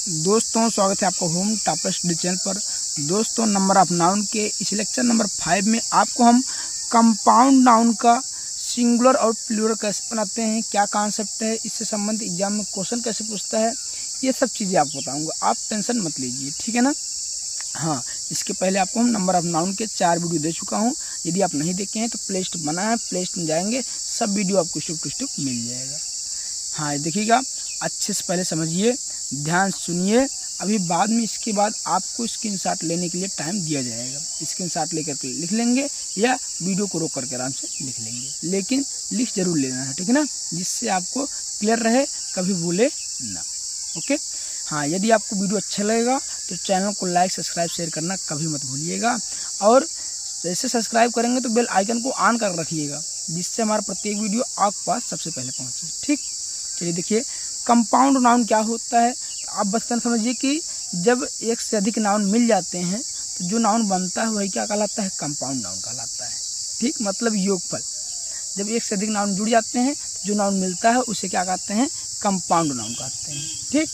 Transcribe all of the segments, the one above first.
दोस्तों स्वागत है आपका होम टॉपर स्टडी चैनल पर। दोस्तों नंबर ऑफ नाउन के इस लेक्चर नंबर 5 में आपको हम कंपाउंड नाउन का सिंगुलर और प्लूरल कैसे बनाते हैं, क्या कॉन्सेप्ट है, इससे संबंधित एग्जाम में क्वेश्चन कैसे पूछता है, ये सब चीज़ें आपको बताऊंगा। आप टेंशन मत लीजिए, ठीक है ना। हाँ, इसके पहले आपको हम नंबर ऑफ नाउन के 4 वीडियो दे चुका हूँ। यदि आप नहीं देखे हैं तो प्ले लिस्ट बना है, प्ले लिस्ट में जाएंगे, सब वीडियो आपको स्टेप टू स्टेप मिल जाएगा। हाँ देखिएगा, अच्छे से पहले समझिए, ध्यान सुनिए। अभी बाद में इसके बाद आपको स्क्रीनशॉट लेने के लिए टाइम दिया जाएगा। स्क्रीनशॉट लेकर के लिख लेंगे या वीडियो को रोक करके आराम से लिख लेंगे, लेकिन लिख जरूर लेना है, ठीक है ना, जिससे आपको क्लियर रहे, कभी भूले ना। ओके। हाँ, यदि आपको वीडियो अच्छा लगेगा तो चैनल को लाइक सब्सक्राइब शेयर करना कभी मत भूलिएगा, और जैसे सब्सक्राइब करेंगे तो बेल आइकन को ऑन कर रखिएगा, जिससे हमारा प्रत्येक वीडियो आपके पास सबसे पहले पहुँचे। ठीक, चलिए देखिए, कंपाउंड नाउन क्या होता है। तो आप बस समझिए कि जब एक से अधिक नाउन मिल जाते हैं तो जो नाउन बनता है वही क्या कहलाता है, कंपाउंड नाउन कहलाता है। ठीक, मतलब योगफल। जब एक से अधिक नाउन जुड़ जाते हैं तो जो नाउन मिलता है उसे क्या कहते हैं, कंपाउंड नाउन कहते हैं। ठीक,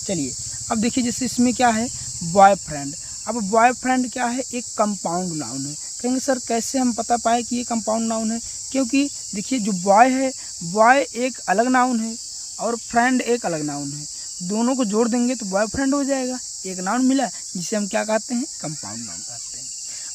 चलिए अब देखिए, जैसे इसमें क्या है, बॉयफ्रेंड। अब बॉयफ्रेंड क्या है, एक कंपाउंड नाउन है। कहेंगे सर कैसे हम पता पाए कि ये कंपाउंड नाउन है, क्योंकि देखिए जो बॉय है, बॉय एक अलग नाउन है और फ्रेंड एक अलग नाउन है, दोनों को जोड़ देंगे तो बॉयफ्रेंड हो जाएगा। एक नाउन मिला जिसे हम क्या कहते हैं, कंपाउंड नाउन कहते हैं।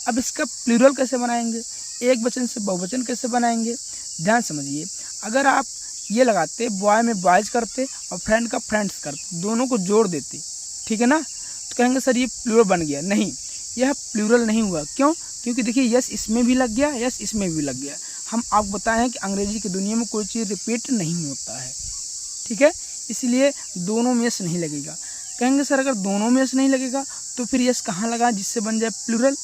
अब इसका प्लूरल कैसे बनाएंगे, एक वचन से बहुवचन कैसे बनाएंगे, ध्यान समझिए। अगर आप ये लगाते, बॉय में बॉयज करते और फ्रेंड का फ्रेंड्स करते, दोनों को जोड़ देते, ठीक है ना, तो कहेंगे सर ये प्लूरल बन गया। नहीं, यह प्लूरल नहीं हुआ। क्यों? क्योंकि देखिए यस इसमें भी लग गया, यस इसमें भी लग गया। हम आपको बताएं हैं कि अंग्रेजी की दुनिया में कोई चीज़ रिपीट नहीं होता है, ठीक है, इसलिए दोनों में यस नहीं लगेगा। कहेंगे सर अगर दोनों में यस नहीं लगेगा तो फिर यस कहाँ लगा जिससे बन जाए प्लूरल।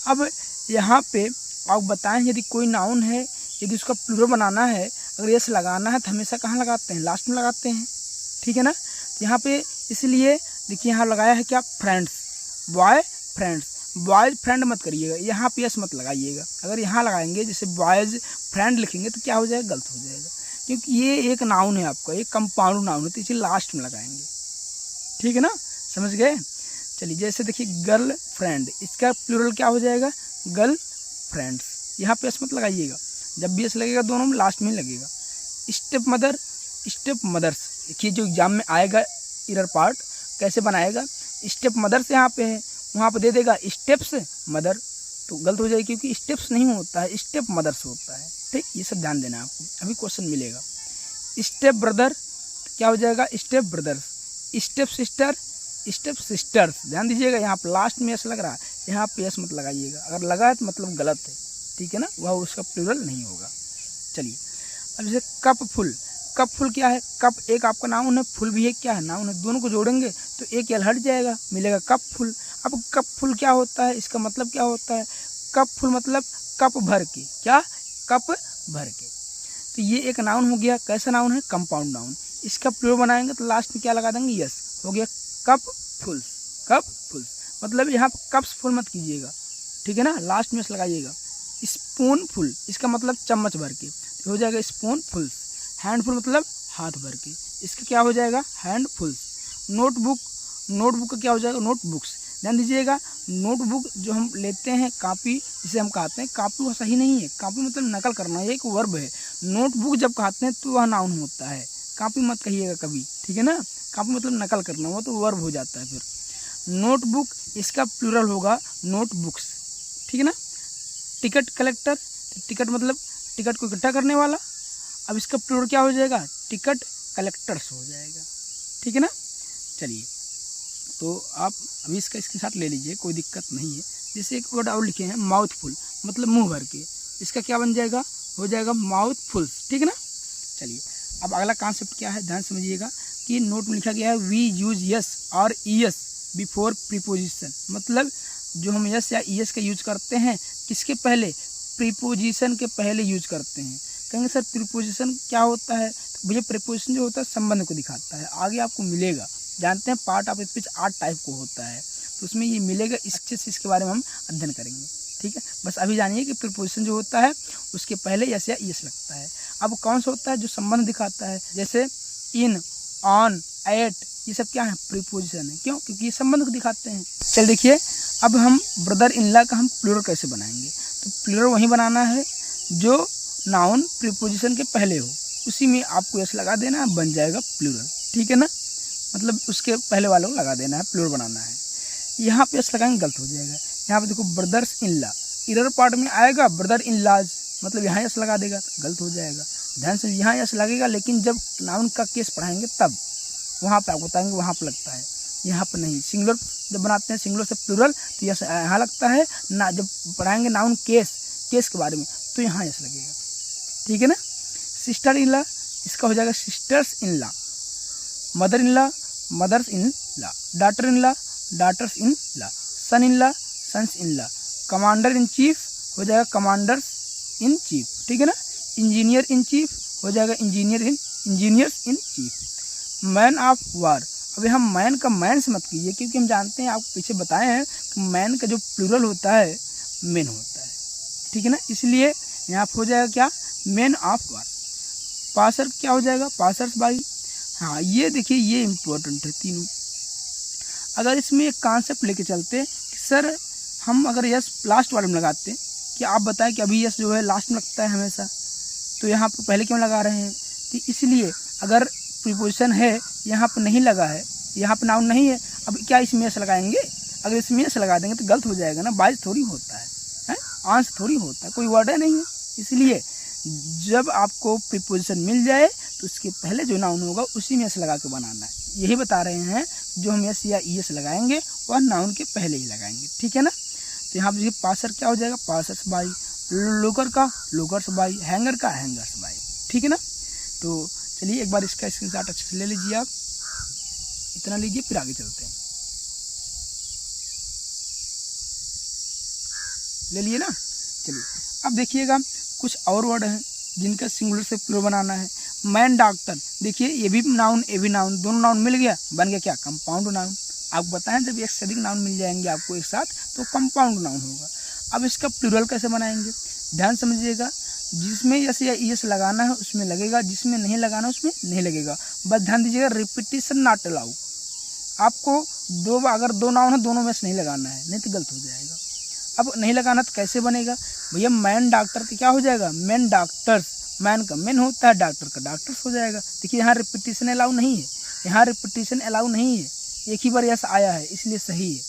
अब यहाँ पे आप बताएं, यदि कोई नाउन है, यदि उसका प्लूरल बनाना है, अगर यस लगाना है तो हमेशा कहाँ लगाते हैं, लास्ट में लगाते हैं, ठीक है ना। तो यहाँ पे इसलिए देखिए यहाँ लगाया है क्या, friends, boy friends. Boys friend मत करिएगा, यहाँ पे यस मत लगाइएगा। अगर यहाँ लगाएंगे जैसे बॉयज फ्रेंड लिखेंगे तो क्या हो जाएगा, गलत हो जाएगा, क्योंकि ये एक नाउन है आपका, एक कंपाउंड नाउन है, तो इसे लास्ट में लगाएंगे, ठीक है ना, समझ गए। चलिए जैसे देखिए गर्ल फ्रेंड, इसका प्लूरल क्या हो जाएगा, गर्ल फ्रेंड्स। यहाँ पे यस मत लगाइएगा, जब भी यस लगेगा दोनों में लास्ट में लगेगा। Step mother, step mothers. देखिए जो एग्जाम में आएगा इरर पार्ट कैसे बनाएगा, स्टेप मदर्स यहाँ पे है, वहाँ पे दे देगा स्टेप्स मदर, तो गलत हो जाएगी, क्योंकि स्टेप्स नहीं होता है, स्टेप मदर्स होता है। ठीक, ये सब ध्यान देना है आपको, अभी क्वेश्चन मिलेगा। स्टेप ब्रदर क्या हो जाएगा, step brothers. Step sister, step sisters. ध्यान दीजिएगा, यहाँ पर लास्ट में यस लग रहा है, यहाँ पे यस मत लगाइएगा, अगर लगा है तो मतलब गलत है, ठीक है ना, वह उसका प्लूरल नहीं होगा। चलिए अब जैसे कप फुल। कप फुल क्या है, कप एक आपका नाउन है, फुल भी एक क्या है, नाउन है, दोनों को जोड़ेंगे तो एक यल हट जाएगा, मिलेगा कप फुल। अब कप फुल क्या होता है, इसका मतलब क्या होता है, कप फुल मतलब कप भर के, क्या, कप भर के। तो ये एक नाउन हो गया, कैसा नाउन है, कंपाउंड नाउन। इसका प्लूरल बनाएंगे तो लास्ट में क्या लगा देंगे, यस, हो गया कप फुल्स। कप फुल्स मतलब यहाँ कप्स फुल मत कीजिएगा, ठीक है ना, लास्ट में यस लगाइएगा। स्पून फुल, इसका मतलब चम्मच भर के, तो हो जाएगा स्पून फुल्स। हैंडफुल मतलब हाथ भर के, इसका क्या हो जाएगा, हैंड फुल्स। नोटबुक, नोटबुक का क्या हो जाएगा, नोटबुक्स। ध्यान दीजिएगा, नोटबुक जो हम लेते हैं, कापी जिसे हम कहते हैं, कापी वह सही नहीं है, कापी मतलब नकल करना, ये एक वर्ब है। नोटबुक जब कहते हैं तो वह नाउन होता है, कापी मत कहिएगा कभी, ठीक है ना, कापी मतलब नकल करना, वो तो वर्ब हो जाता है। फिर नोटबुक, इसका प्लूरल होगा नोटबुक्स, ठीक है ना। टिकट कलेक्टर, टिकट मतलब टिकट को इकट्ठा करने वाला, अब इसका प्लूरल क्या हो जाएगा, टिकट कलेक्टर्स हो जाएगा, ठीक है ना। चलिए तो आप अभी इसका स्क्रीनशॉट ले लीजिए, कोई दिक्कत नहीं है। जैसे एक वर्ड और लिखे हैं, माउथफुल मतलब मुंह भर के, इसका क्या बन जाएगा, हो जाएगा माउथफुल्स, ठीक है ना। चलिए अब अगला कॉन्सेप्ट क्या है, ध्यान समझिएगा कि नोट में लिखा गया है, वी यूज यस और ईएस बिफोर प्रीपोजिशन। मतलब जो हम यस या ईएस का यूज करते हैं, किसके पहले, प्रीपोजिशन के पहले यूज करते हैं। कहेंगे सर प्रीपोजिशन क्या होता है, तो भैया प्रीपोजिशन जो होता है संबंध को दिखाता है, आगे आपको मिलेगा, जानते हैं पार्ट ऑफ स्पीच 8 टाइप को होता है, तो उसमें ये मिलेगा, अच्छे से इसके बारे में हम अध्ययन करेंगे, ठीक है। बस अभी जानिए कि प्रीपोजिशन जो होता है उसके पहले यस या ईएस लगता है। अब कौन सा होता है जो संबंध दिखाता है, जैसे इन, ऑन, एट, ये सब क्या है, प्रीपोजिशन है। क्यों? क्योंकि ये संबंध को दिखाते हैं। चल देखिए, अब हम ब्रदर इन लॉ का हम प्लूरल कैसे बनाएंगे। तो प्लूरल वही बनाना है जो नाउन प्रीपोजिशन के पहले हो, उसी में आपको यस लगा देना है, बन जाएगा प्लूरल। ठीक है ना, मतलब उसके पहले वालों को लगा देना है, प्लूरल बनाना है। यहाँ पे यस लगाएंगे गलत हो जाएगा। यहाँ पे देखो ब्रदर्स इन लॉ, इधर पार्ट में आएगा ब्रदर इन लॉज, मतलब यहाँ यस लगा देगा, गलत हो जाएगा। ध्यान से, यहाँ यस लगेगा, लेकिन जब नाउन का केस पढ़ाएंगे तब वहाँ पे आपको बताएंगे वहाँ पे लगता है, यहाँ पे नहीं। सिंगुलर जब बनाते हैं सिंगुलर से प्लूरल तो यस यहाँ लगता है ना, जब पढ़ाएंगे नाउन केस के बारे में तो यहाँ यस लगेगा। ठीक है ना। सिस्टर इन लॉ, इसका हो जाएगा sisters in law. Mother in law, mothers in law. Daughter in law, daughters in law. Son in law, sons in law. Commander in chief हो जाएगा कमांडर्स इन चीफ। ठीक है ना। इंजीनियर इन chief हो जाएगा engineers in chief. Man of war, अभी हम man का मैन से मत कीजिए, क्योंकि हम जानते हैं, आपको पीछे बताए हैं कि मैन का जो प्लूरल होता है मेन होता है। ठीक है ना, इसलिए यहाँ पर हो जाएगा क्या, मैन ऑफ वार। पासर क्या हो जाएगा, पासर्स बाई। हाँ ये देखिए, ये इम्पोर्टेंट है तीनों। अगर इसमें एक कॉन्सेप्ट लेके चलते कि सर हम अगर यस लास्ट वाले में लगाते कि आप बताएं कि अभी यस जो है लास्ट में लगता है हमेशा, तो यहाँ पर पहले क्यों लगा रहे हैं। तो इसलिए अगर प्रीपोजिशन है यहाँ पर नहीं लगा है, यहाँ पर नाउन नहीं है, अब क्या इसमें यस लगाएंगे। अगर इसमें यस लगा देंगे तो गलत हो जाएगा ना, बाइस थोड़ी होता है, आंस थोड़ी होता है, कोई वर्ड है नहीं है। इसलिए जब आपको प्रीपोजिशन मिल जाए तो उसके पहले जो नाउन होगा उसी में यस लगा के बनाना है। यही बता रहे हैं, जो हम यस या ईएस लगाएंगे वह नाउन के पहले ही लगाएंगे। ठीक है ना। तो यहाँ पर पासर क्या हो जाएगा, पासर्स बाई। लोकर का लोकर्स बाई। हैंगर का हैंगर्स बाई। ठीक है ना। तो चलिए एक बार इसका स्क्रीनशॉट अच्छे से ले लीजिए, आप इतना लीजिए, फिर आगे चलते हैं। ले लिए ना। चलिए अब देखिएगा कुछ और वर्ड हैं जिनका सिंगुलर से प्लूरल बनाना है। मैन डॉक्टर, देखिए ये भी नाउन ये भी नाउन, दोनों नाउन मिल गया, बन गया क्या, कंपाउंड नाउन। आप बताएं जब एक से अधिक नाउन मिल जाएंगे आपको एक साथ तो कंपाउंड नाउन होगा। अब इसका प्लूरल कैसे बनाएंगे, ध्यान समझिएगा। जिसमें यस या ईएस लगाना है उसमें लगेगा, जिसमें नहीं लगाना उसमें नहीं लगेगा। बस ध्यान दीजिएगा, रिपीटिशन नॉट अलाउ। आपको अगर दो नाउन है दोनों में से नहीं लगाना है, नहीं तो गलत हो जाएगा। अब नहीं लगाना तो कैसे बनेगा भैया, मैन डॉक्टर का क्या हो जाएगा, मैन डॉक्टर्स। मैन का मैन होता है, डॉक्टर का डॉक्टर्स हो जाएगा। देखिए यहाँ रिपीटिशन अलाउ नहीं है, यहाँ रिपीटिशन अलाउ नहीं है, एक ही बार यस आया है इसलिए सही है।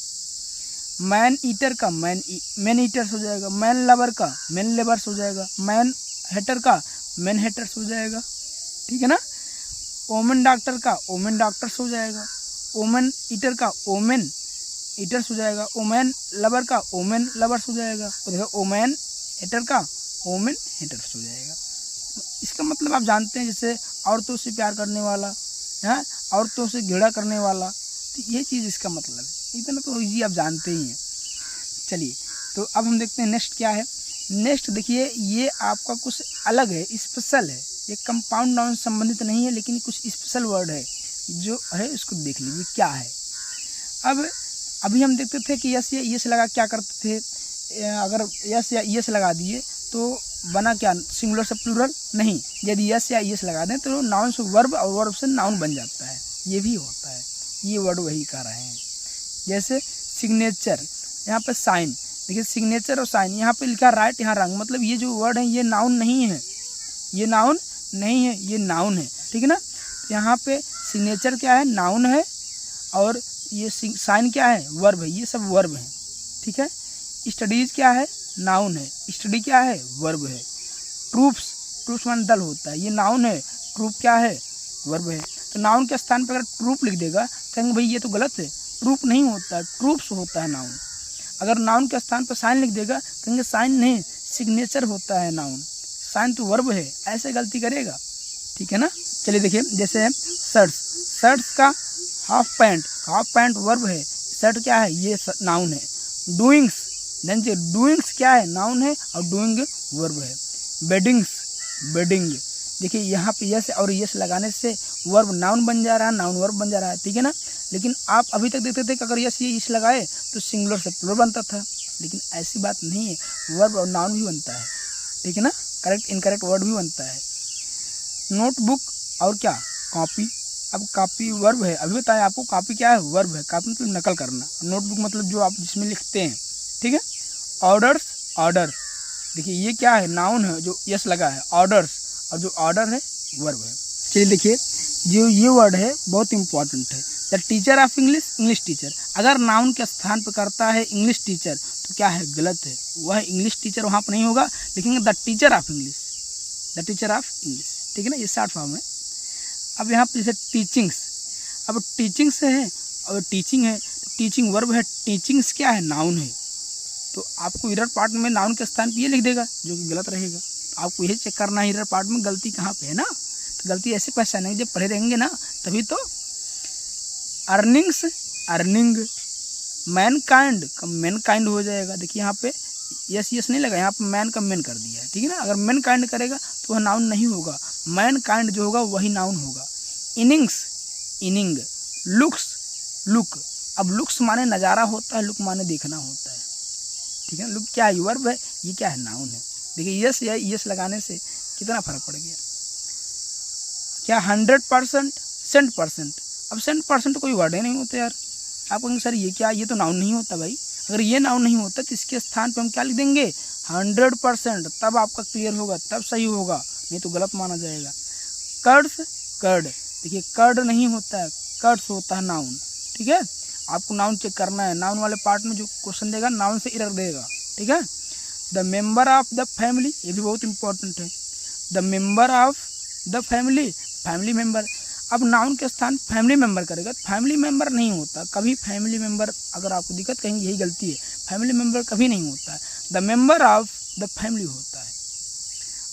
मैन ईटर का मैन ईटर्स हो जाएगा। मैन लवर का मैन लेबर्स हो जाएगा। मैन हेटर का मैन हेटर्स हो जाएगा। ठीक है ना। ओमेन डॉक्टर का ओमेन डॉक्टर्स हो जाएगा। ओमेन ईटर का ओमेन ईटर्स हो जाएगा। ओमेन लवर का ओमेन लवर्स हो जाएगा। तो देखो ओमेन हेटर का ओमेन हेटर्स हो जाएगा। इसका मतलब आप जानते हैं, जैसे औरतों से प्यार करने वाला है, औरतों से घृणा करने वाला, तो ये चीज़ इसका मतलब है। इतना तो इजी आप जानते ही हैं। चलिए तो अब हम देखते हैं नेक्स्ट क्या है। नेक्स्ट देखिए, ये आपका कुछ अलग है, स्पेशल है। ये कंपाउंड नाउन संबंधित नहीं है, लेकिन कुछ स्पेशल वर्ड है जो है, उसको देख लीजिए क्या है। अब अभी हम देखते थे कि यस या ईएस लगा क्या करते थे, अगर यस या ईएस लगा दिए तो बना क्या, सिंगुलर से प्लूरल नहीं। यदि यस या ईएस लगा दें तो नाउन से वर्ब और वर्ब से नाउन बन जाता है, ये भी होता है। ये वर्ड वही कह रहे हैं। जैसे सिग्नेचर, यहाँ पे साइन, देखिए सिग्नेचर और साइन, यहाँ पे लिखा राइट, यहाँ रंग, मतलब ये जो वर्ड है ये नाउन नहीं है, ये नाउन नहीं है, ये नाउन है। ठीक है ना। यहाँ पे सिग्नेचर क्या है, नाउन है, और ये साइन क्या है, वर्ब है। ये सब वर्ब है। ठीक है। स्टडीज क्या है, नाउन है। स्टडी क्या है, वर्ब है। ट्रूप्स मान दल होता है, ये नाउन है। ट्रूप क्या है, वर्ब है। तो नाउन के स्थान पर अगर ट्रूप लिख देगा कहेंगे भाई ये तो गलत है, ट्रूप नहीं होता है, ट्रूप्स होता है नाउन। अगर नाउन के स्थान पर साइन लिख देगा कहेंगे साइन नहीं, सिग्नेचर होता है नाउन, साइन तो वर्ब है, ऐसे गलती करेगा। ठीक है ना। चलिए देखिए, जैसे है शर्ट्स का हाफ पैंट वर्ब है, शर्ट क्या है, ये नाउन है। डूइंग्स, डूइंग्स क्या है, नाउन है, और डूइंग वर्ब है। बेडिंग, देखिए यहाँ पे यस और यस लगाने से वर्ब नाउन बन जा रहा है, नाउन वर्ब बन जा रहा है। ठीक है ना। लेकिन आप अभी तक देखते थे कि अगर यस ये इस लगाए तो सिंगुलर से प्लूरल बनता था, लेकिन ऐसी बात नहीं है, वर्ब और नाउन भी बनता है। ठीक है ना। करेक्ट इनकरेक्ट वर्ड भी बनता है। नोटबुक और क्या, कॉपी। अब कॉपी वर्ब है, अभी बताएं आपको कॉपी क्या है, वर्ब है। कॉपी मतलब नकल करना, नोटबुक मतलब जो आप जिसमें लिखते हैं, ठीक है। ऑर्डर्स, ऑर्डर, देखिए ये क्या है, नाउन है जो यस लगा है, ऑर्डर्स, और जो ऑर्डर है वर्ब है। चलिए देखिए जो ये वर्ड है बहुत इंपॉर्टेंट है, the teacher of English, English teacher. अगर नाउन के स्थान पर करता है इंग्लिश टीचर तो क्या है, गलत है, वह इंग्लिश टीचर वहाँ पर नहीं होगा, लिखेंगे the teacher of English, the teacher of English, ठीक है ना, ये शॉर्ट फॉर्म है। अब यहाँ पर जैसे टीचिंग्स, अब टीचिंग्स है और टीचिंग है, टीचिंग वर्ब है, टीचिंग्स क्या है, नाउन है, तो आपको इरर पार्ट में नाउन के स्थान पे ये लिख देगा जो कि गलत रहेगा। तो आपको यही चेक करना है इरर पार्ट में गलती कहाँ पे है ना, तो गलती ऐसे पहचानेंगे जब पढ़े रहेंगे ना तभी तो। अर्निंग्स, अर्निंग, मैन काइंड का मैन काइंड हो जाएगा, देखिए यहाँ पे यस यस नहीं लगा, यहाँ पे मैन का मैन कर दिया है, ठीक है ना। अगर मैन काइंड करेगा तो वह नाउन नहीं होगा, मैन काइंड जो होगा वही नाउन होगा। इनिंग्स, इनिंग, लुक्स, लुक, अब लुक्स माने नज़ारा होता है, लुक माने देखना होता है, ठीक है। लुक क्या है, वर्ब है, ये क्या है, नाउन है। देखिए यस या यस लगाने से कितना फर्क पड़ गया। क्या 100%, 100%, अब 100% कोई वर्ड ही नहीं होता यार। आप कहेंगे सर ये क्या, ये तो नाउन नहीं होता भाई। अगर ये नाउन नहीं होता तो इसके स्थान पे हम क्या लिख देंगे, 100%, तब आपका क्लियर होगा, तब सही होगा, नहीं तो गलत माना जाएगा। कर्ड्स, कर्ड, देखिए कर्ड नहीं होता है, कर्ड्स होता है नाउन, ठीक है। आपको नाउन चेक करना है, नाउन वाले पार्ट में जो क्वेश्चन देगा नाउन से इरर देगा, ठीक है। The member of the family, ये भी बहुत इंपॉर्टेंट है, the member of the family, family member. अब नाउन के स्थान फैमिली मेंबर करेगा, फैमिली मेंबर नहीं होता कभी, फैमिली मेंबर अगर आपको दिक्कत कहेंगे यही गलती है, फैमिली मेंबर कभी नहीं होता है, the member of the family होता है।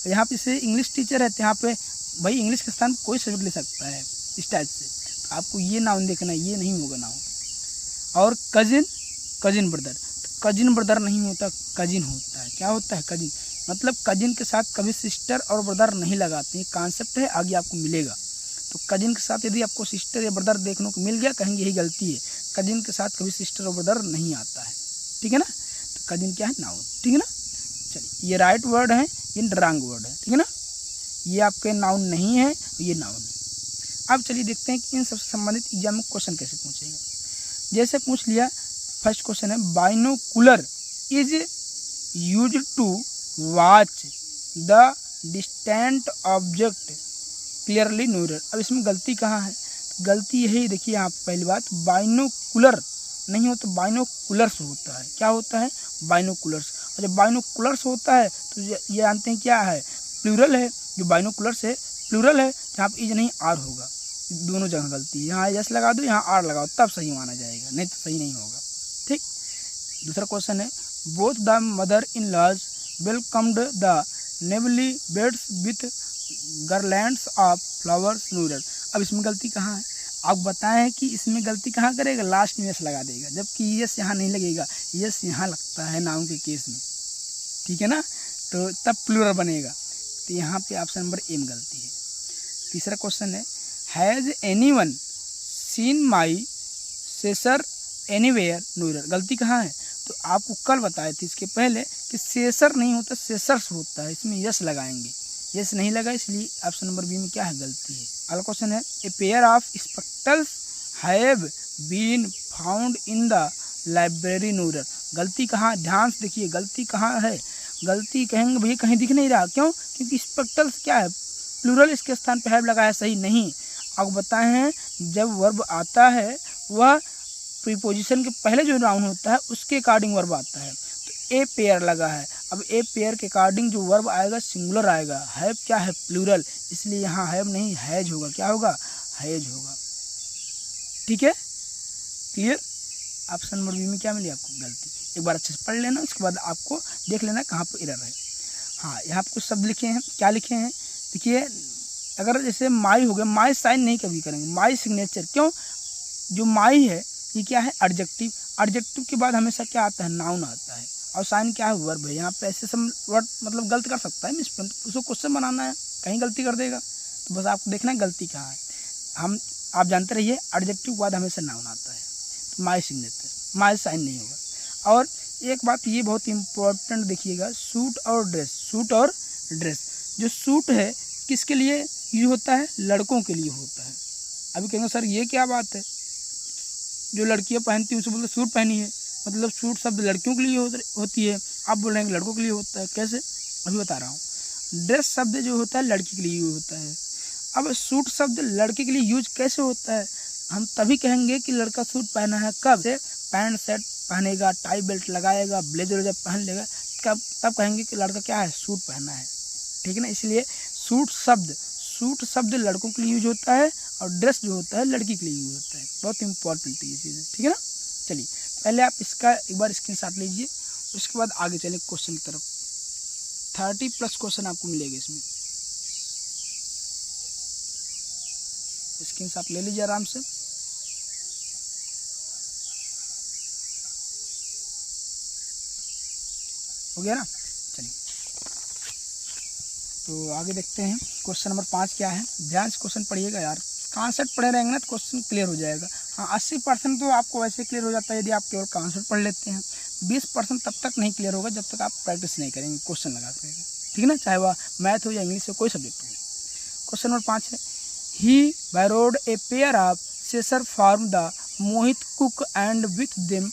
यहाँ पे से इंग्लिश टीचर है तो यहाँ पे भाई इंग्लिश के स्थान कोई सब्जेक्ट ले सकता है इस टाइप से, तो आपको ये नाउन देखना है, ये नहीं होगा नाउन। और कजिन, कजिन ब्रदर, तो कजिन ब्रदर नहीं होता, कजिन होता है, क्या होता है, कजिन, मतलब कजिन के साथ कभी सिस्टर और ब्रदर नहीं लगाते, ये कॉन्सेप्ट है, आगे आपको मिलेगा। तो कजिन के साथ यदि आपको सिस्टर या ब्रदर देखने को मिल गया कहेंगे यही गलती है, कजिन के साथ कभी सिस्टर और ब्रदर नहीं आता है, ठीक है ना। तो कजिन क्या है, नाउन, ठीक है ना। चलिए ये राइट वर्ड है, ये रॉन्ग वर्ड है, ठीक है ना, ये आपके नाउन नहीं है, ये नाउन है। अब चलिए देखते हैं कि इन सबसे संबंधित एग्जाम में क्वेश्चन कैसे पूछेगा। जैसे पूछ लिया, फर्स्ट क्वेश्चन है binocular is use to watch the distant object clearly no error. अब इसमें गलती कहाँ है, तो गलती यही देखिए यहाँ पहली बात, बाइनोकुलर नहीं हो तो बाइनोकुलर्स होता है, क्या होता है, बाइनोकुलर्स। और जब बाइनोकुलर्स होता है तो ये जानते हैं क्या है, प्लूरल है, जो बाइनोकुलर्स है प्लूरल है, जहाँ पर इज नहीं आर होगा, दोनों जगह गलती है, यहाँ यस लगा दो यहाँ आर लगाओ तब सही माना जाएगा, नहीं तो सही नहीं होगा, ठीक। दूसरा क्वेश्चन है both the mother in laws welcomed the newly weds with garlands of flowers no error. अब इसमें गलती कहाँ है, आप बताएं कि इसमें गलती कहाँ करेगा, लास्ट में यस लगा देगा, जबकि यस यहाँ नहीं लगेगा, यस यहाँ लगता है नाउन के केस में, ठीक है ना, तो तब प्लूरल बनेगा, तो यहाँ पे ऑप्शन नंबर ए में गलती है। तीसरा क्वेश्चन है has anyone seen my Saser anywhere neural. गलती कहाँ है, तो आपको कल बताए थे इसके पहले कि सेसर नहीं होता, सेसर्स होता है, इसमें यस लगाएंगे, यस नहीं लगा इसलिए ऑप्शन नंबर बी में क्या है, गलती है। अगला क्वेश्चन है a pair of spectacles have been found in the library no error. गलती कहाँ, ध्यान से देखिए गलती कहाँ है, गलती कहेंगे भैया कहीं दिख नहीं रहा, क्यों, क्योंकि स्पेक्टल्स क्या है, प्लूरल, इसके स्थान पर हैव लगाया, सही नहीं। अब बताए हैं जब वर्ब आता है वह प्रीपोजिशन के पहले जो नाउन होता है उसके अकॉर्डिंग वर्ब आता है, तो ए पेयर लगा है, अब ए पेयर के अकॉर्डिंग जो वर्ब आएगा सिंगुलर आएगा, हैव क्या है, प्लूरल, इसलिए यहाँ हैव नहीं हैज होगा, क्या होगा, हैज होगा, ठीक है, क्लियर। ऑप्शन नंबर बी में क्या मिली आपको, गलती। एक बार अच्छे से पढ़ लेना, उसके बाद आपको देख लेना कहाँ पर एरर है। हाँ यहाँ पर कुछ शब्द लिखे हैं, क्या लिखे हैं देखिए, अगर जैसे माई हो गया, माई साइन नहीं कभी करेंगे, माई सिग्नेचर, क्यों, जो माई है ये क्या है, एडजेक्टिव, एडजेक्टिव के बाद हमेशा क्या आता है, नाउन आता है, और साइन क्या है, वर्ब है। यहाँ पे ऐसे सब वर्ड मतलब गलत कर सकता है मिसप्रिंट, उसको क्वेश्चन बनाना है, कहीं गलती कर देगा, तो बस आपको देखना है गलती कहाँ है। आप जानते रहिए एडजेक्टिव के बाद हमेशा नाउन आता है, तो माई सिग्नेचर, माई साइन नहीं होगा। और एक बात ये बहुत इंपॉर्टेंट देखिएगा, सूट और ड्रेस, सूट और ड्रेस, जो सूट है किसके लिए यूज होता है, लड़कों के लिए होता है, अभी कहेंगे सर ये क्या बात है, जो लड़कियां पहनती हैं उसे बोलते सूट पहनी है, मतलब सूट शब्द लड़कियों के लिए होती है, आप बोल रहे हैं लड़कों के लिए होता है, कैसे? अभी बता रहा हूँ। ड्रेस शब्द जो होता है लड़की के लिए यूज होता है। अब सूट शब्द लड़के के लिए यूज कैसे होता है? हम तभी कहेंगे कि लड़का सूट पहना है, कब से पैंट शर्ट पहनेगा, टाई बेल्ट लगाएगा, ब्लेजर जब पहन लेगा, तब कहेंगे कि लड़का क्या है, सूट पहना है। ठीक है ना, इसलिए सूट शब्द लड़कों के लिए यूज होता है और ड्रेस जो होता है लड़की के लिए यूज होता है। बहुत इंपॉर्टेंट ये चीज़ है, ठीक है ना। चलिए पहले आप इसका एक बार स्क्रीनशॉट लीजिए, उसके बाद आगे चले क्वेश्चन की तरफ। 30+ क्वेश्चन आपको मिलेगा इसमें, स्क्रीनशॉट ले लीजिए आराम से। हो गया ना, चलिए तो आगे देखते हैं। क्वेश्चन नंबर 5 क्या है, ध्यान से क्वेश्चन पढ़िएगा यार, कॉन्सेप्ट पढ़े रहेंगे ना तो क्वेश्चन क्लियर हो जाएगा। हाँ 80% तो आपको वैसे क्लियर हो जाता है यदि आप केवल कॉन्सेप्ट पढ़ लेते हैं, 20% तब तक नहीं क्लियर होगा जब तक आप प्रैक्टिस नहीं करेंगे क्वेश्चन लगा कर, ठीक है ना, चाहे वह मैथ हो या इंग्लिश हो, कोई सब्जेक्ट हो। क्वेश्चन नंबर 5 है, ही borrowed a pair of scissors from the Mohit cook and with them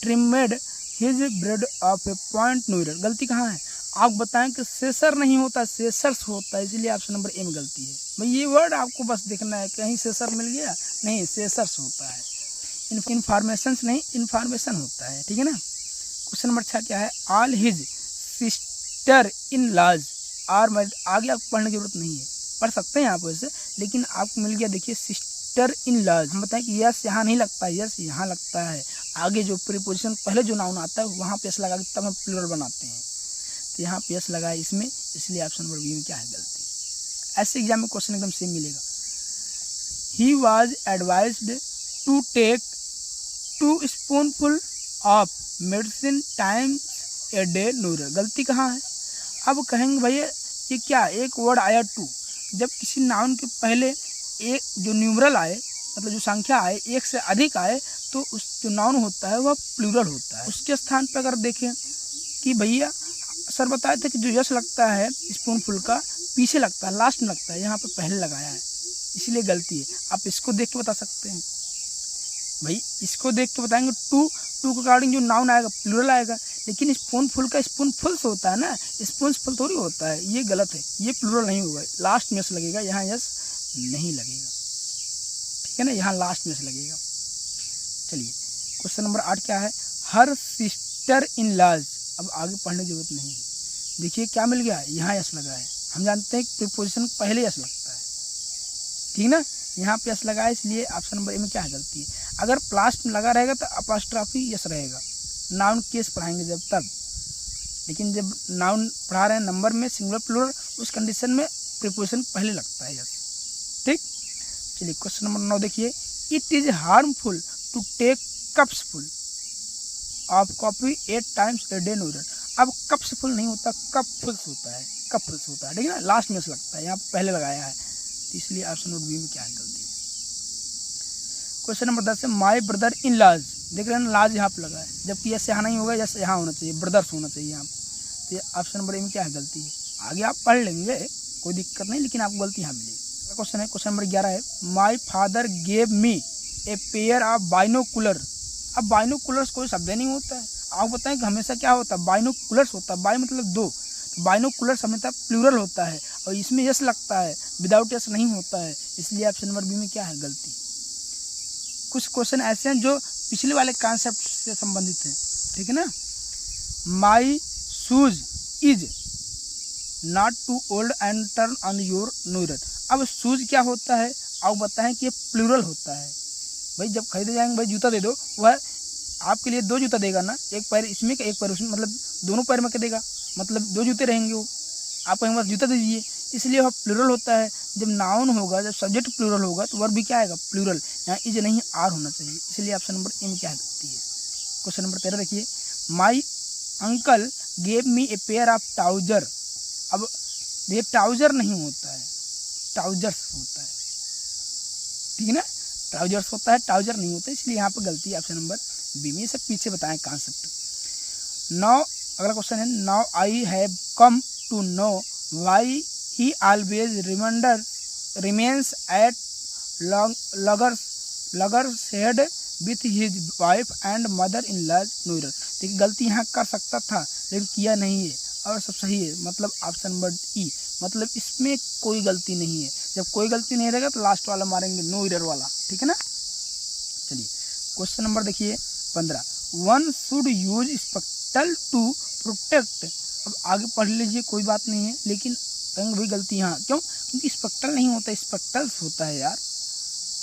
trimmed his bread of a point neuter। गलती कहाँ है? आप बताएं कि सेसर नहीं होता, सेसर्स होता है, इसलिए ऑप्शन नंबर ए में गलती है। भाई ये वर्ड आपको बस देखना है, कहीं सेसर मिल गया, नहीं सेसर्स होता है, इन्फॉर्मेशन नहीं इन्फॉर्मेशन होता है, ठीक है ना। क्वेश्चन नंबर 6 क्या है, all his sister in laws are married. आगे आपको पढ़ने की जरूरत नहीं है, पढ़ सकते हैं आप वैसे, लेकिन आपको मिल गया, देखिए सिस्टर इन लॉज। हम बताएं कि यस यहाँ नहीं लगता है, यस यहाँ लगता है, आगे जो प्रीपोजिशन पहले जो नाउन आता है वहाँ पे यस लगा के तब हम प्लूरल बनाते हैं, तो यहाँ पे यस लगा है इसमें, इसलिए ऑप्शन नंबर बी में क्या है, गलती। ऐसे एग्जाम में क्वेश्चन एकदम सेम मिलेगा। He was advised to take 2 spoonful of medicine times a day no error. गलती कहाँ है? अब कहेंगे भैया ये क्या, एक वर्ड आया टू, जब किसी नाउन के पहले एक जो न्यूमरल आए, मतलब जो संख्या आए एक से अधिक आए, तो उस जो नाउन होता है वह प्लूरल होता है। उसके स्थान पर अगर देखें कि भैया सर बताए थे कि जो यश लगता है स्पूनफुल का पीछे लगता है, लास्ट में लगता है, यहाँ पे पहले लगाया है, इसलिए गलती है। आप इसको देख के बता सकते हैं, भाई इसको देख के बताएंगे टू के अकॉर्डिंग जो नाउन आएगा प्लूरल आएगा, लेकिन स्पूनफुल का स्पूनफुल्स होता है ना, स्पूनफुल थोड़ी होता है, ये गलत है, ये प्लूरल नहीं होगा, लास्ट में यस लगेगा, यहाँ यस नहीं लगेगा, ठीक है ना, यहाँ लास्ट में यस लगेगा। चलिए क्वेश्चन नंबर 8 क्या है, हर सिस्टर इन लॉज। अब आगे पढ़ने की जरूरत नहीं है, देखिए क्या मिल गया, यहाँ यस लगा है, हम जानते हैं प्रीपोजिशन पहले यस लगता है, ठीक ना, यहाँ पे यस लगा है, इसलिए ऑप्शन नंबर ए में क्या है, गलती है। अगर लास्ट में लगा रहेगा तो अपॉस्ट्रॉफी यस रहेगा, नाउन केस पढ़ाएंगे जब तब, लेकिन जब नाउन पढ़ा रहे हैं नंबर में सिंगुलर प्लूरल, उस कंडीशन में प्रीपोजिशन पहले लगता है यस, ठीक। चलिए क्वेश्चन नंबर 9 देखिए, it is harmful to take cups full of coffee 8 times a day no error. अब कप्स फुल नहीं होता, कप फुल्स होता है, कप फुल्स होता है, ठीक है ना, लास्ट में लगता है, यहाँ पहले लगाया है, तो इसलिए ऑप्शन नंबर बी में क्या है, गलती। क्वेश्चन नंबर 10 है, माई ब्रदर इन लॉज। देख रहे हैं लाज यहाँ पे लगा है, जबकि यस यहाँ नहीं होगा, यस यहाँ होना चाहिए, ब्रदर्स होना चाहिए यहाँ पे, तो ऑप्शन नंबर ए में क्या है, गलती है। आगे आप पढ़ लेंगे कोई दिक्कत नहीं, लेकिन आपको गलती यहाँ मिलेगी। क्वेश्चन है, क्वेश्चन नंबर 11 है, my father gave me A pair of binocular. अब बाइनोकुलर्स कोई शब्द नहीं होता है, आप बताएं कि हमेशा क्या होता है, बाइनोकुलर्स होता है, बाई मतलब दो, बाइनोकुलर्स हमेशा प्लूरल होता है, और इसमें यस लगता है, विदाउट यस नहीं होता है, इसलिए ऑप्शन नंबर बी में क्या है, गलती। कुछ क्वेश्चन ऐसे हैं जो पिछले वाले कॉन्सेप्ट से संबंधित हैं, ठीक है ना। My shoes is not too old and turn on your no error. अब शूज क्या होता है, आप बताएं कि ये प्लूरल होता है। भाई जब खरीदे जाएंगे, भाई जूता दे दो, वह आपके लिए 2 जूता देगा ना, एक पैर इसमें एक पैर उसमें, मतलब दोनों पैर में क्या देगा, मतलब 2 जूते रहेंगे वो, आप कहेंगे बस जूता दे दीजिए, इसलिए वह प्लूरल होता है। जब नाउन होगा, जब सब्जेक्ट प्लूरल होगा तो वर्ब भी क्या आएगा, प्लूरल, यहाँ इज नहीं आर होना चाहिए, इसलिए ऑप्शन नंबर ए में क्या लगती है। क्वेश्चन नंबर 13 देखिए, my uncle gave me A pair of trouser. अब ये ट्राउजर नहीं होता है, ट्राउजर्स होता है, ठीक है ना, ट्राउजर्स होता है, ट्राउजर नहीं होता, इसलिए यहाँ पर गलती है, ऑप्शन नंबर बी में। सब पीछे बताएं कॉन्सेप्ट। नाउ अगला क्वेश्चन है, now I have come to know why he always remains at loggerheads with his wife and mother in laws no error. देखिए गलती यहाँ कर सकता था लेकिन किया नहीं है और सब सही है, मतलब ऑप्शन नंबर ई, मतलब इसमें कोई गलती नहीं है। जब कोई गलती नहीं रहेगा तो लास्ट वाला मारेंगे नो एरर वाला, ठीक है ना। चलिए क्वेश्चन नंबर देखिए 15, one should use spectacle to protect. अब आगे पढ़ लीजिए, कोई बात नहीं है, लेकिन कहेंगे भाई गलती यहाँ क्यों, क्योंकि स्पेक्टल नहीं होता, स्पेक्टल्स होता है यार।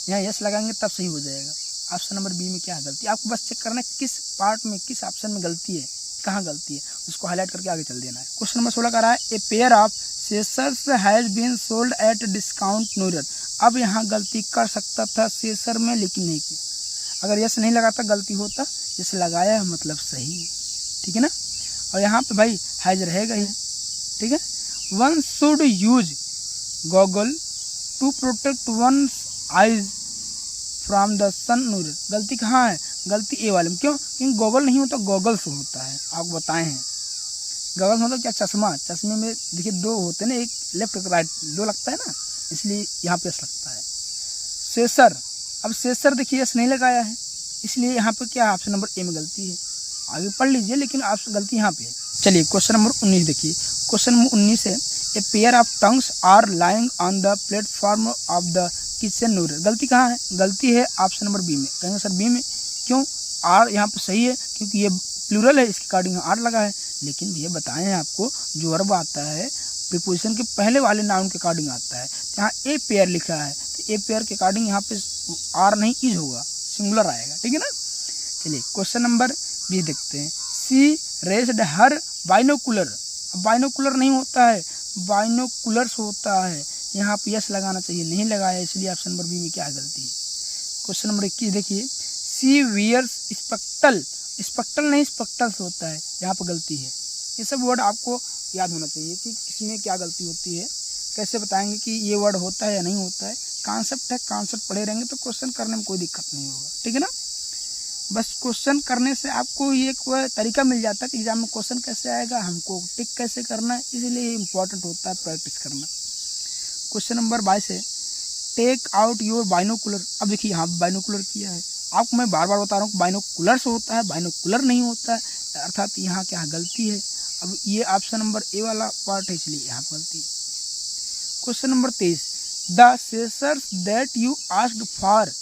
यहाँ यस लगाएंगे तब सही हो जाएगा। ऑप्शन नंबर बी में क्या है गलती, आपको बस चेक करना है किस पार्ट में, किस ऑप्शन में गलती है, कहाँ गलती है, उसको हाईलाइट करके आगे चल देना है। क्वेश्चन नंबर 16 का रहा है a pair of scissors has been sold at discount no error. अब यहाँ गलती कर सकता था सेसर में लेकिन नहीं किया। अगर यस नहीं लगाता गलती होता, यस लगाया है मतलब सही है, ठीक है ना। और यहाँ पे भाई हैज रहेगा ही, ठीक है। One should use goggle to protect one eyes from the sun no error. गलती कहाँ है, गलती ए वाले में, क्यों, क्योंकि गॉगल नहीं होता गॉगल्स होता है, आपको बताए हैं। गॉगल्स मतलब क्या, चश्मा, चश्मे में देखिए दो होते हैं ना, एक लेफ्ट एक राइट, दो लगता है ना, इसलिए यहाँ पे यस लगता है। सेसर, अब सेसर देखिए यस नहीं लगाया है, इसलिए यहाँ पे क्या ऑप्शन नंबर ए में गलती है। आगे पढ़ लीजिए लेकिन आप गलती यहाँ पे है। चलिए क्वेश्चन नंबर 19 देखिए, क्वेश्चन नंबर 19 है a pair of tongs are lying on the platform of the kitchen no error. गलती कहाँ है, गलती है ऑप्शन नंबर बी में। कहेंगे सर बी में क्यों, आर यहाँ पे सही है क्योंकि ये प्लूरल है, इसके अकॉर्डिंग आर लगा है। लेकिन भैया बताएं आपको, जो वर्ब आता है प्रीपोजिशन के पहले वाले नाउन के अकॉर्डिंग आता है। यहाँ ए पेयर लिखा है तो ए पेयर के अकॉर्डिंग यहाँ पे आर नहीं इज होगा, सिंगुलर आएगा, ठीक है ना। चलिए क्वेश्चन नंबर 20 देखते हैं। सी रेस्ड हर बाइनोकुलर। अब बाइनोकुलर नहीं होता है, बाइनोकुलर्स होता है, यहाँ पे यस लगाना चाहिए, नहीं लगाया, इसलिए ऑप्शन नंबर बी में क्या है गलती है। क्वेश्चन नंबर 21 देखिए, सी वियर्स स्पेक्टल। स्पेक्टल नहीं स्पेक्टल्स होता है, यहाँ पर गलती है। ये सब वर्ड आपको याद होना चाहिए कि किसमें क्या गलती होती है, कैसे बताएंगे कि ये वर्ड होता है या नहीं होता है। कॉन्सेप्ट है, कॉन्सेप्ट पढ़े रहेंगे तो क्वेश्चन करने में कोई दिक्कत नहीं होगा, ठीक है ना। बस क्वेश्चन करने से आपको ये कोई तरीका मिल जाता है कि एग्जाम में क्वेश्चन कैसे आएगा, हमको टिक कैसे करना है, इसलिए इम्पोर्टेंट होता है प्रैक्टिस करना। क्वेश्चन नंबर 22 है टेक आउट योर बाइनोकुलर। अब देखिए यहाँ बाइनोकुलर किया है, आपको मैं बार बार बता रहा हूँ बाइनोकुलर्स होता है, बाइनोकुलर नहीं होता है, अर्थात यहाँ क्या गलती है। अब ये ऑप्शन नंबर ए वाला पार्ट है, इसलिए यहाँ गलती है। Question number 23, the scissors that you asked for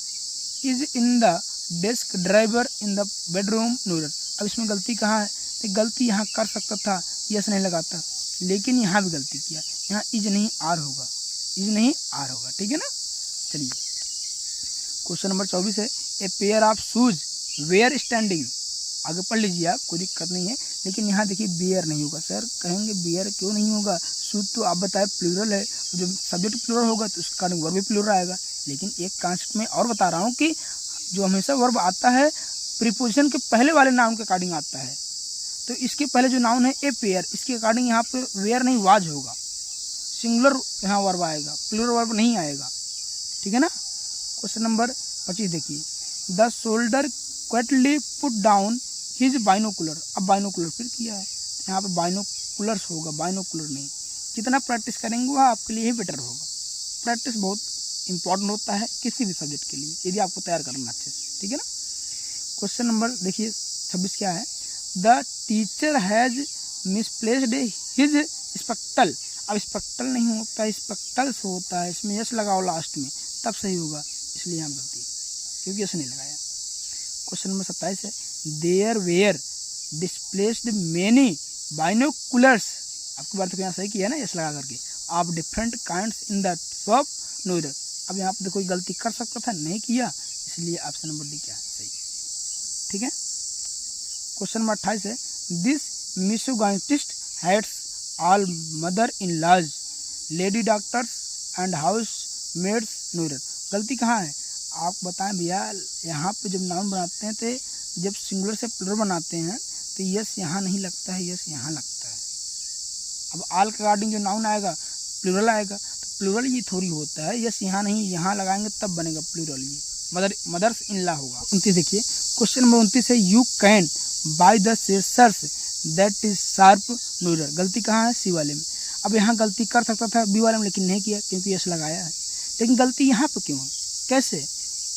is in the desk drawer in the bedroom no error. अब इसमें गलती कहाँ है, तो गलती यहाँ कर सकता था, यस नहीं लगाता, लेकिन यहाँ भी गलती किया, यहाँ इज नहीं आर होगा, इज नहीं आर होगा, ठीक है ना। चलिए क्वेश्चन नंबर 24 है a pair of shoes were standing. आगे पढ़ लीजिए आप, कोई दिक्कत नहीं है, लेकिन यहाँ देखिए बियर नहीं होगा। सर कहेंगे बियर क्यों नहीं होगा, शूज तो आप बताए प्लूरल है, जब सब्जेक्ट प्लूरल होगा तो उसका वर्ब भी प्लूरल आएगा। लेकिन एक कॉन्सेप्ट में और बता रहा हूँ कि जो हमेशा वर्ब आता है प्रीपोजिशन के पहले वाले नाउन के अकॉर्डिंग आता है, तो इसके पहले जो नाउन है ए पेयर, इसके अकॉर्डिंग यहाँ पे वेयर नहीं वाज होगा, सिंगुलर यहाँ वर्ब आएगा, प्लूरल वर्ब नहीं आएगा, ठीक है ना। क्वेश्चन नंबर 25 देखिए, the shoulder quickly put down his binocular. अब बाइनोकुलर फिर किया है, यहाँ पे बाइनोकुलर्स होगा, बाइनोकुलर नहीं। जितना प्रैक्टिस करेंगे वह आपके लिए ही बेटर होगा। प्रैक्टिस बहुत इंपॉर्टेंट होता है किसी भी सब्जेक्ट के लिए, यदि आपको तैयार करना अच्छे से, ठीक है ना। क्वेश्चन नंबर देखिए 26 क्या है, the teacher has misplaced his spectacled. अब स्पेक्टल नहीं होता है, स्पेक्टल्स होता है, इसमें यस लगाओ लास्ट में तब सही होगा, इसलिए यहाँ गलती है क्योंकि यस नहीं लगाया। क्वेश्चन नंबर 27 है there were displaced many binoculars. आपकी बात तो यहाँ सही किया है ना, यस लगा करके, आप different kinds in the shop neural. अब यहाँ पे कोई गलती कर सकता था, नहीं किया, इसलिए ऑप्शन नंबर डी क्या है सही, ठीक है। क्वेश्चन नंबर 28 है this misogynist hates all mother in laws lady doctors and house maids no error. गलती कहाँ है आप बताएं भैया। यहाँ पे जब नाउन बनाते हैं तो जब सिंगुलर से प्लूरल बनाते हैं तो यस यहाँ नहीं लगता है, यस यहाँ लगता है। अब आल के अकॉर्डिंग जो नाउन आएगा प्लूरल आएगा, तो प्लूरल ये थोड़ी होता है, यस यहाँ नहीं, यहाँ लगाएंगे तब बनेगा प्लूरल, ये मदर्स इन लॉ होगा। 29 देखिए, क्वेश्चन नंबर 29 है you can buy the scissors that is sharp no error. गलती कहाँ है, सी वाले में। अब यहाँ गलती कर सकता था बी वाले में, लेकिन नहीं किया क्योंकि यस लगाया है। लेकिन गलती यहाँ पर क्यों है, कैसे?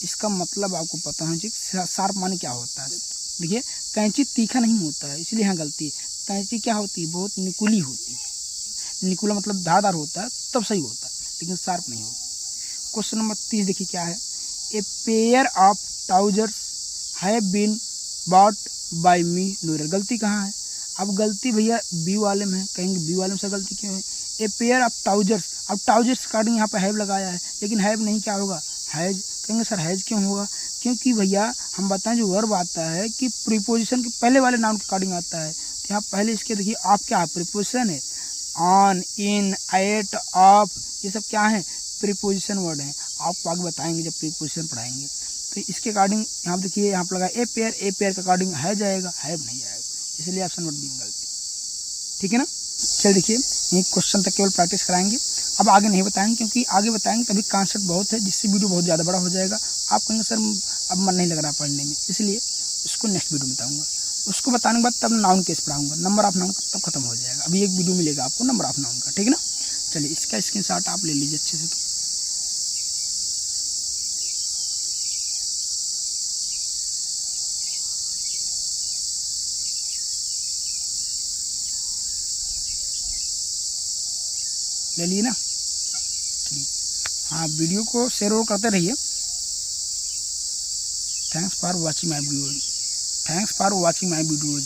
इसका मतलब आपको पता होना चाहिए शार्प माने क्या होता है। देखिए कैंची तीखा नहीं होता है, इसलिए यहाँ गलती है। कैंची क्या होती है? बहुत निकुली होती है। निकुला मतलब धारदार होता है, तब सही होता है, लेकिन शार्प नहीं होता। क्वेश्चन नंबर 30 देखिए क्या है। A pair of trousers have been bought by me no error. गलती कहाँ है? अब गलती भैया बी वाले में है। कहेंगे बी वाले में से गलती क्यों है? ए पेयर ऑफ ट्राउजर्स, अब ट्राउजर्स कार्डिंग यहाँ पर हैव लगाया है, लेकिन हैव नहीं क्या होगा? हैज। कहेंगे सर हैज क्यों होगा? क्योंकि भैया हम बताएं जो वर्ब आता है कि प्रीपोजिशन के पहले वाले नाउन के अकॉर्डिंग आता है। तो यहाँ पहले इसके देखिए आप क्या है? प्रीपोजिशन है। ऑन, इन, एट, ऑफ, ये सब क्या है? प्रीपोजिशन वर्ड हैं। आपको आगे बताएंगे जब प्रीपोजिशन पढ़ाएंगे। तो इसके अकॉर्डिंग यहाँ देखिए यहाँ पर लगा ए पेयर के अकॉर्डिंग है जाएगा, हैव नहीं आएगा, इसलिए ऑप्शन नंबर बी में गलती। ठीक है ना? चल देखिए ये क्वेश्चन तक केवल प्रैक्टिस कराएंगे, अब आगे नहीं बताएंगे, क्योंकि आगे बताएंगे तभी कॉन्सेप्ट बहुत है, जिससे वीडियो बहुत ज़्यादा बड़ा हो जाएगा। आप कहेंगे सर अब मन नहीं लग रहा पढ़ने में, इसलिए उसको नेक्स्ट वीडियो में बताऊँगा। उसको बताने के बाद तब नाउन केस पढ़ाऊँगा, नंबर ऑफ नाउन तब खत्म हो जाएगा। अभी एक वीडियो मिलेगा आपको नंबर ऑफ नाउन का, ठीक है ना? चलिए इसका स्क्रीनशॉट आप ले लीजिए अच्छे से। तो ले लिए ना? चलिए हाँ, वीडियो को शेयर और करते रहिए। Thanks for watching my videos.